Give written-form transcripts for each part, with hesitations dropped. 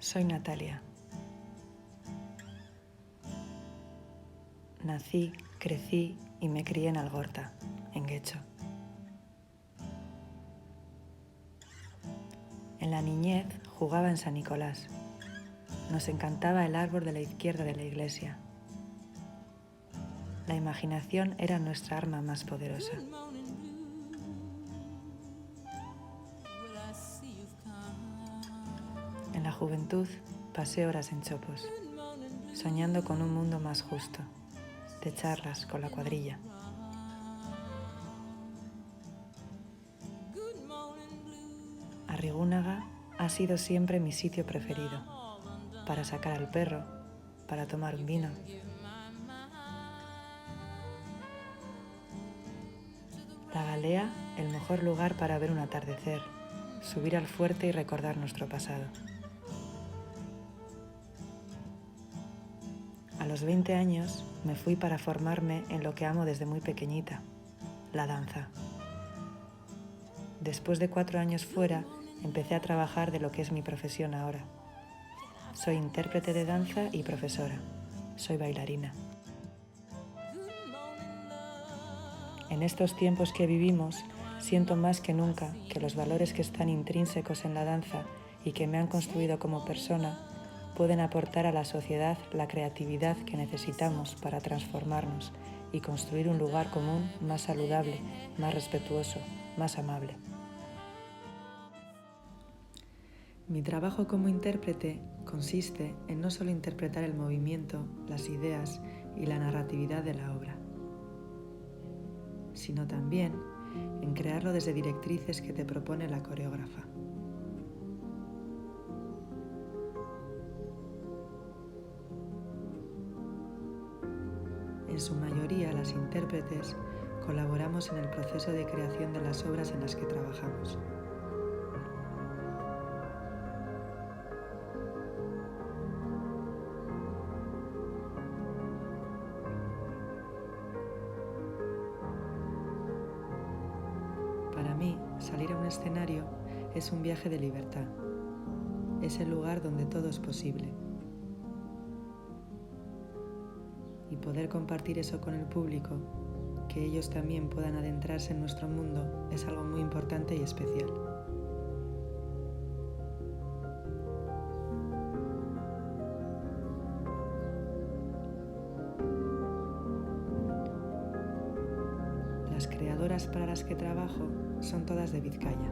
Soy Natalia. Nací, crecí y me crié en Algorta, en Guecho. En la niñez jugaba en San Nicolás. Nos encantaba el árbol de la izquierda de la iglesia. La imaginación era nuestra arma más poderosa. En la juventud pasé horas en chopos, soñando con un mundo más justo, de charlas con la cuadrilla. Arrigúnaga ha sido siempre mi sitio preferido, para sacar al perro, para tomar un vino. La Galea, el mejor lugar para ver un atardecer, subir al fuerte y recordar nuestro pasado. A los 20 años me fui para formarme en lo que amo desde muy pequeñita, la danza. Después de 4 años fuera, empecé a trabajar de lo que es mi profesión ahora. Soy intérprete de danza y profesora. Soy bailarina. En estos tiempos que vivimos, siento más que nunca que los valores que están intrínsecos en la danza y que me han construido como persona pueden aportar a la sociedad la creatividad que necesitamos para transformarnos y construir un lugar común más saludable, más respetuoso, más amable. Mi trabajo como intérprete consiste en no solo interpretar el movimiento, las ideas y la narratividad de la obra, sino también en crearlo desde directrices que te propone la coreógrafa. En su mayoría, las intérpretes colaboramos en el proceso de creación de las obras en las que trabajamos. Para mí, salir a un escenario es un viaje de libertad. Es el lugar donde todo es posible. Y poder compartir eso con el público, que ellos también puedan adentrarse en nuestro mundo, es algo muy importante y especial. Las creadoras para las que trabajo son todas de Vizcaya.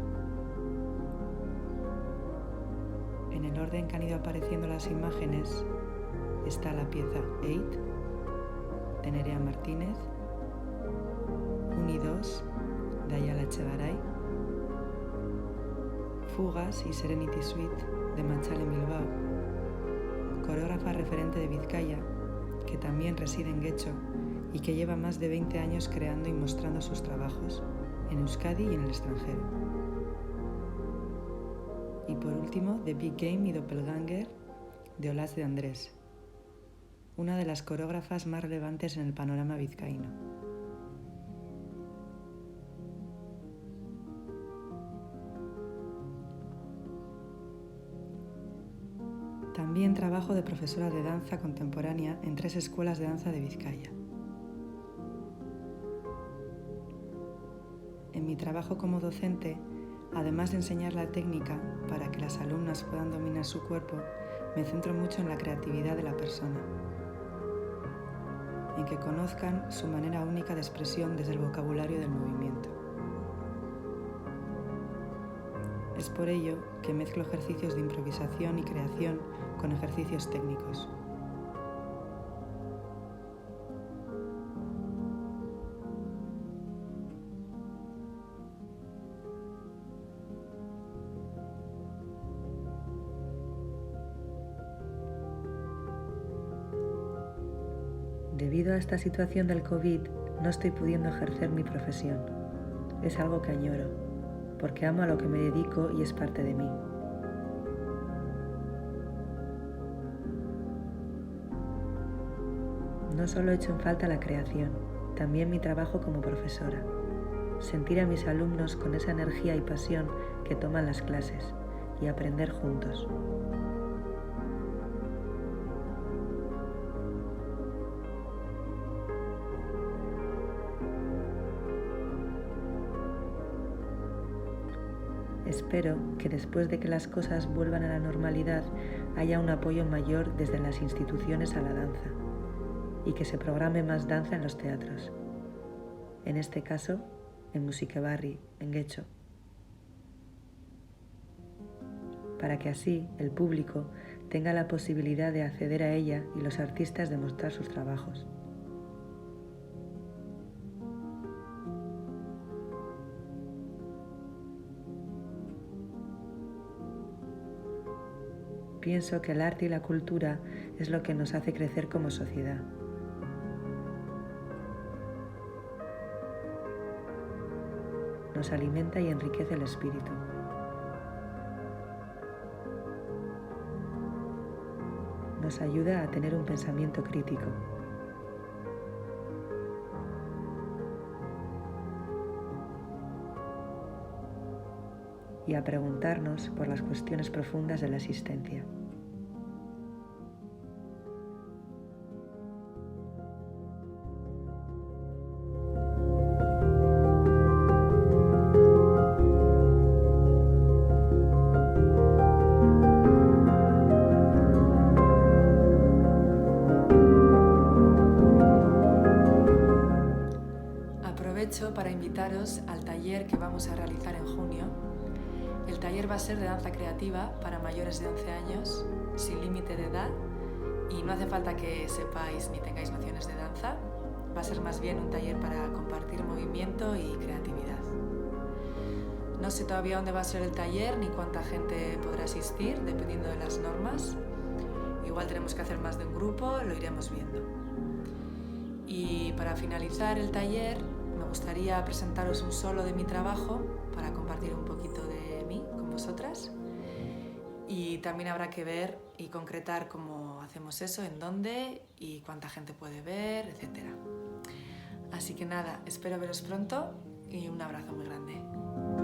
En el orden que han ido apareciendo las imágenes está la pieza 8 de Nerea Martínez, 1 y 2 de Ayala Echegaray, Fugas y Serenity Suite de Manchal en Bilbao, coreógrafa referente de Vizcaya que también reside en Guecho y que lleva más de 20 años creando y mostrando sus trabajos en Euskadi y en el extranjero. Y por último, The Big Game y Doppelganger de Olaz de Andrés, una de las coreógrafas más relevantes en el panorama vizcaíno. También trabajo de profesora de danza contemporánea en 3 escuelas de danza de Vizcaya. En mi trabajo como docente, además de enseñar la técnica para que las alumnas puedan dominar su cuerpo, me centro mucho en la creatividad de la persona, en que conozcan su manera única de expresión desde el vocabulario del movimiento. Es por ello que mezclo ejercicios de improvisación y creación con ejercicios técnicos. Debido a esta situación del COVID, no estoy pudiendo ejercer mi profesión. Es algo que añoro, porque amo a lo que me dedico y es parte de mí. No solo echo en falta la creación, también mi trabajo como profesora. Sentir a mis alumnos con esa energía y pasión que toman las clases y aprender juntos. Espero que después de que las cosas vuelvan a la normalidad haya un apoyo mayor desde las instituciones a la danza y que se programe más danza en los teatros. En este caso, en Musikebarri, en Getxo. Para que así el público tenga la posibilidad de acceder a ella y los artistas de mostrar sus trabajos. Pienso que el arte y la cultura es lo que nos hace crecer como sociedad. Nos alimenta y enriquece el espíritu. Nos ayuda a tener un pensamiento crítico. Y a preguntarnos por las cuestiones profundas de la existencia. Aprovecho para invitaros al taller que vamos a realizar en junio. El taller va a ser de danza creativa para mayores de 11 años, sin límite de edad, y no hace falta que sepáis ni tengáis nociones de danza. Va a ser más bien un taller para compartir movimiento y creatividad. No sé todavía dónde va a ser el taller ni cuánta gente podrá asistir, dependiendo de las normas. Igual tenemos que hacer más de un grupo, lo iremos viendo. Y para finalizar el taller, me gustaría presentaros un solo de mi trabajo para compartir un poquito de mí con vosotras. Y también habrá que ver y concretar cómo hacemos eso, en dónde y cuánta gente puede ver, etc. Así que nada, espero veros pronto y un abrazo muy grande.